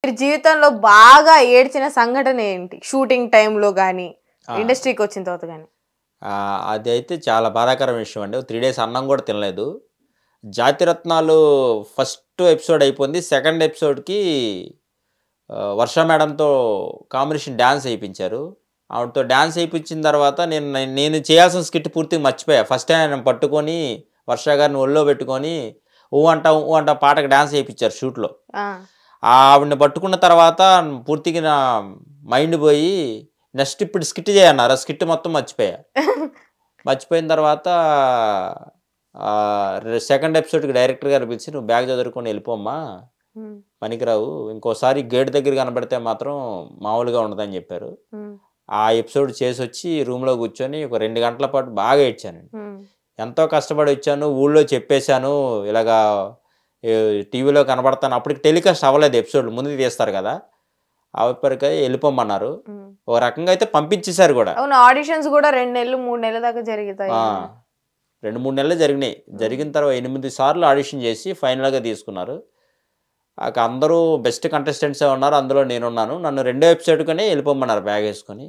మీరు జీవితంలో బాగా ఏడ్చిన సంఘటన ఏంటి? షూటింగ్ టైంలో గానీ, ఇండస్ట్రీకి వచ్చిన తర్వాత గానీ? అదైతే చాలా బాధాకరం విషయం అండి. 3 డేస్ అన్నం కూడా తినలేదు. జాతిరత్నాలు ఫస్ట్ ఎపిసోడ్ అయిపోయింది. సెకండ్ ఎపిసోడ్‌కి వర్ష మేడంతో కాంబినేషన్ డాన్స్ ఏయించారు. ఆవిడతో డాన్స్ ఏయించిన తర్వాత నేను చేయాల్సిన స్కిట్ పూర్తిగా మర్చిపోయా. ఫస్ట్ ఆయన పట్టుకొని వర్ష గారిని ఒళ్ళో పెట్టుకొని ఊ అంటా ఊ అంటా పాటకి డాన్స్ ఏయించారు షూట్‌లో. ఆవిడని పట్టుకున్న తర్వాత పూర్తిగా నా మైండ్ పోయి నెక్స్ట్ ఇప్పుడు స్కిట్ చేయన్నారు. ఆ స్కిట్ మొత్తం మర్చిపోయా. మర్చిపోయిన తర్వాత సెకండ్ ఎపిసోడ్‌కి డైరెక్టర్ గారు పిలిచి నువ్వు బ్యాగ్ చదురుకొని వెళ్ళిపోమ్మా, పనికిరావు, ఇంకోసారి గేట్ దగ్గర కనబడితే మాత్రం మామూలుగా ఉండదని చెప్పారు. ఆ ఎపిసోడ్ చేసి వచ్చి రూమ్లో కూర్చొని ఒక 2 గంటల పాటు బాగా ఏడ్చానండి. ఎంతో కష్టపడి వచ్చాను, ఊళ్ళో చెప్పేశాను, ఇలాగా టీవీలో కనబడతాను. అప్పటికి టెలికాస్ట్ అవ్వలేదు, ఎపిసోడ్లు ముందు తీస్తారు కదా, అప్పటికే వెళ్ళిపోమన్నారు. ఒక రకంగా అయితే పంపించేశారు కూడా. అవును, ఆడిషన్స్ కూడా 2 నెలలు 3 నెలల దాకా జరుగుతాయి. 2-3 నెలలు జరిగినాయి. జరిగిన తర్వాత 8 సార్లు ఆడిషన్ చేసి ఫైనల్గా తీసుకున్నారు. అందరూ బెస్ట్ కంటెస్టెంట్సే ఉన్నారు, అందులో నేనున్నాను. నన్ను 2వ ఎపిసోడ్‌కనే వెళ్ళిపోమన్నారు బ్యాగ్ వేసుకొని.